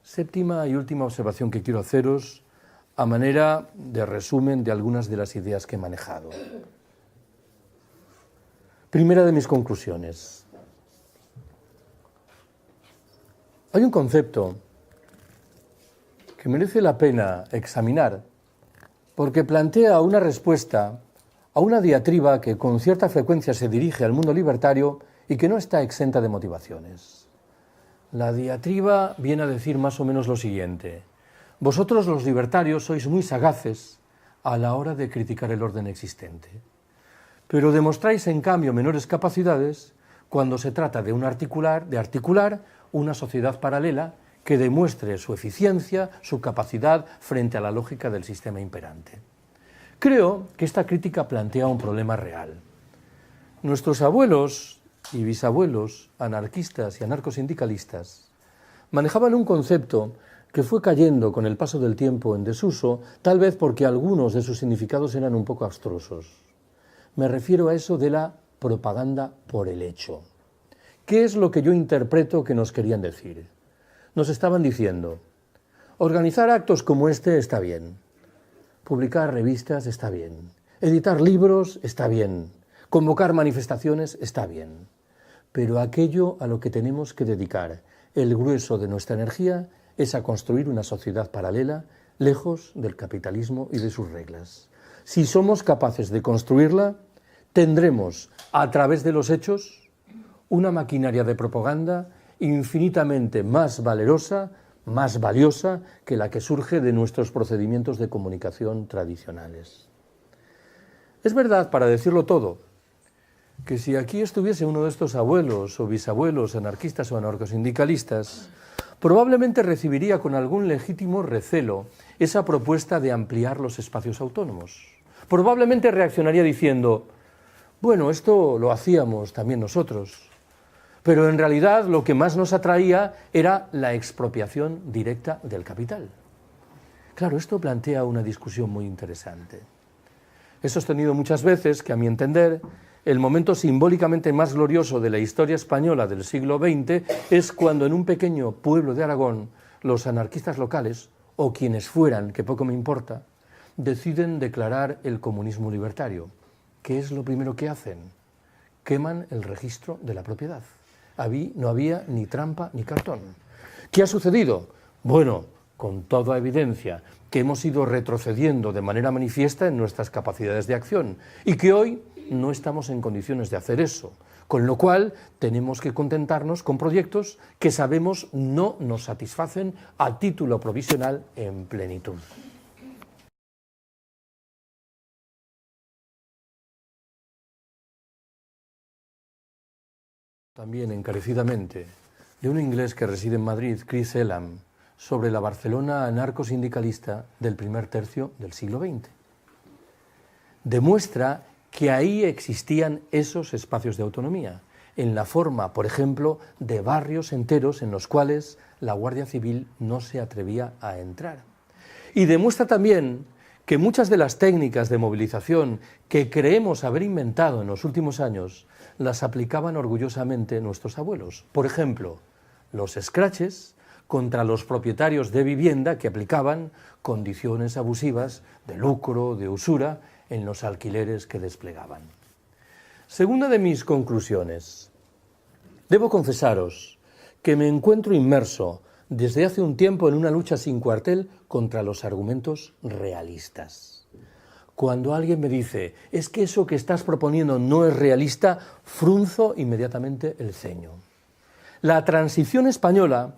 Séptima y última observación que quiero haceros a manera de resumen de algunas de las ideas que he manejado. Primera de mis conclusiones. Hay un concepto que merece la pena examinar porque plantea una respuesta a una diatriba que con cierta frecuencia se dirige al mundo libertario y que no está exenta de motivaciones. La diatriba viene a decir más o menos lo siguiente: vosotros los libertarios sois muy sagaces a la hora de criticar el orden existente, pero demostráis en cambio menores capacidades cuando se trata de articular una sociedad paralela que demuestre su eficiencia, su capacidad frente a la lógica del sistema imperante. Creo que esta crítica plantea un problema real. Nuestros abuelos y bisabuelos, anarquistas y anarcosindicalistas, manejaban un concepto que fue cayendo con el paso del tiempo en desuso, tal vez porque algunos de sus significados eran un poco abstrusos. Me refiero a eso de la propaganda por el hecho. ¿Qué es lo que yo interpreto que nos querían decir? Nos estaban diciendo: organizar actos como este está bien, publicar revistas está bien, editar libros está bien, convocar manifestaciones está bien, pero aquello a lo que tenemos que dedicar el grueso de nuestra energía es a construir una sociedad paralela, lejos del capitalismo y de sus reglas. Si somos capaces de construirla, tendremos, a través de los hechos, una maquinaria de propaganda infinitamente más valerosa, más valiosa que la que surge de nuestros procedimientos de comunicación tradicionales. Es verdad, para decirlo todo, que si aquí estuviese uno de estos abuelos o bisabuelos anarquistas o anarcosindicalistas, probablemente recibiría con algún legítimo recelo esa propuesta de ampliar los espacios autónomos. Probablemente reaccionaría diciendo: bueno, esto lo hacíamos también nosotros, pero en realidad lo que más nos atraía era la expropiación directa del capital. Claro, esto plantea una discusión muy interesante. He sostenido muchas veces que, a mi entender, el momento simbólicamente más glorioso de la historia española del siglo XX es cuando en un pequeño pueblo de Aragón los anarquistas locales, o quienes fueran, que poco me importa, deciden declarar el comunismo libertario. ¿Qué es lo primero que hacen? Queman el registro de la propiedad. No había ni trampa ni cartón. ¿Qué ha sucedido? Bueno, con toda evidencia, que hemos ido retrocediendo de manera manifiesta en nuestras capacidades de acción y que hoy no estamos en condiciones de hacer eso, con lo cual tenemos que contentarnos con proyectos que sabemos no nos satisfacen a título provisional en plenitud. También encarecidamente, de un inglés que reside en Madrid, Chris Elam, sobre la Barcelona anarcosindicalista del primer tercio del siglo XX. Demuestra que ahí existían esos espacios de autonomía, en la forma, por ejemplo, de barrios enteros en los cuales la Guardia Civil no se atrevía a entrar. Y demuestra también que muchas de las técnicas de movilización que creemos haber inventado en los últimos años las aplicaban orgullosamente nuestros abuelos. Por ejemplo, los scratches contra los propietarios de vivienda que aplicaban condiciones abusivas de lucro, de usura, en los alquileres que desplegaban. Segunda de mis conclusiones. Debo confesaros que me encuentro inmerso desde hace un tiempo en una lucha sin cuartel contra los argumentos realistas. Cuando alguien me dice: es que eso que estás proponiendo no es realista, frunzo inmediatamente el ceño. La transición española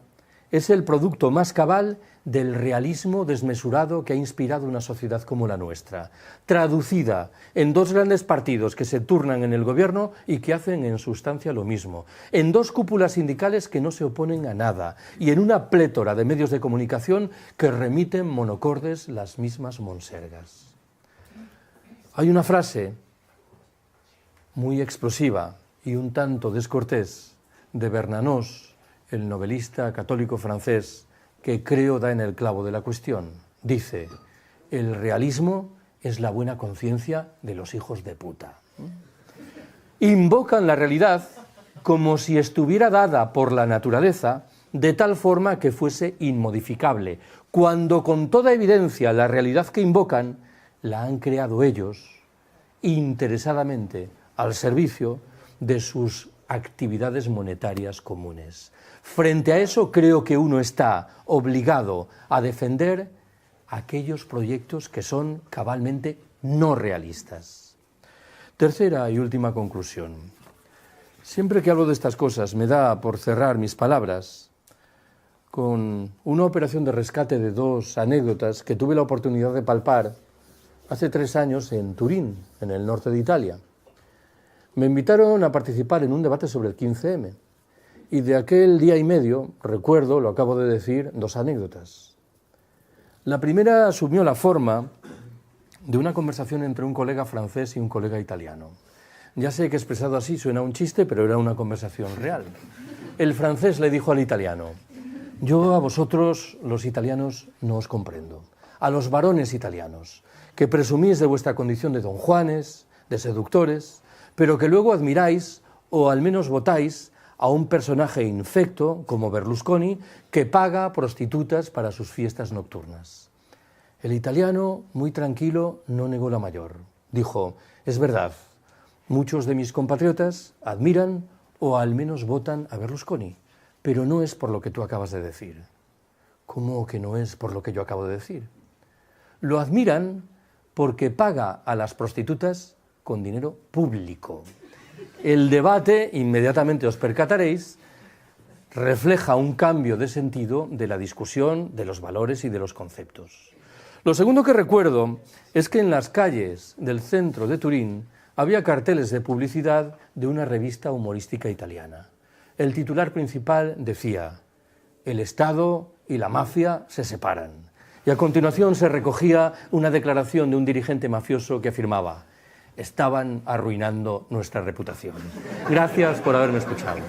es el producto más cabal del realismo desmesurado que ha inspirado una sociedad como la nuestra, traducida en dos grandes partidos que se turnan en el gobierno y que hacen en sustancia lo mismo, en dos cúpulas sindicales que no se oponen a nada y en una plétora de medios de comunicación que remiten monocordes las mismas monsergas. Hay una frase muy explosiva y un tanto descortés de Bernanos, el novelista católico francés, que creo da en el clavo de la cuestión. Dice: el realismo es la buena conciencia de los hijos de puta. Invocan la realidad como si estuviera dada por la naturaleza de tal forma que fuese inmodificable, cuando con toda evidencia la realidad que invocan la han creado ellos, interesadamente, al servicio de sus actividades monetarias comunes. Frente a eso, creo que uno está obligado a defender aquellos proyectos que son cabalmente no realistas. Tercera y última conclusión. Siempre que hablo de estas cosas me da por cerrar mis palabras con una operación de rescate de dos anécdotas que tuve la oportunidad de palpar hace 3 años en Turín, en el norte de Italia. Me invitaron a participar en un debate sobre el 15M y de aquel día y medio recuerdo, lo acabo de decir, 2 anécdotas. La primera asumió la forma de una conversación entre un colega francés y un colega italiano. Ya sé que expresado así suena un chiste, pero era una conversación real. El francés le dijo al italiano: yo a vosotros, los italianos, no os comprendo. A los varones italianos, que presumís de vuestra condición de don Juanes, de seductores, pero que luego admiráis, o al menos votáis, a un personaje infecto, como Berlusconi, que paga prostitutas para sus fiestas nocturnas. El italiano, muy tranquilo, no negó la mayor. Dijo: es verdad, muchos de mis compatriotas admiran o al menos votan a Berlusconi, pero no es por lo que tú acabas de decir. ¿Cómo que no es por lo que yo acabo de decir? Lo admiran porque paga a las prostitutas con dinero público. El debate, inmediatamente os percataréis, refleja un cambio de sentido de la discusión de los valores y de los conceptos. Lo segundo que recuerdo es que en las calles del centro de Turín había carteles de publicidad de una revista humorística italiana. El titular principal decía: el Estado y la mafia se separan. Y a continuación se recogía una declaración de un dirigente mafioso que afirmaba: estaban arruinando nuestra reputación. Gracias por haberme escuchado.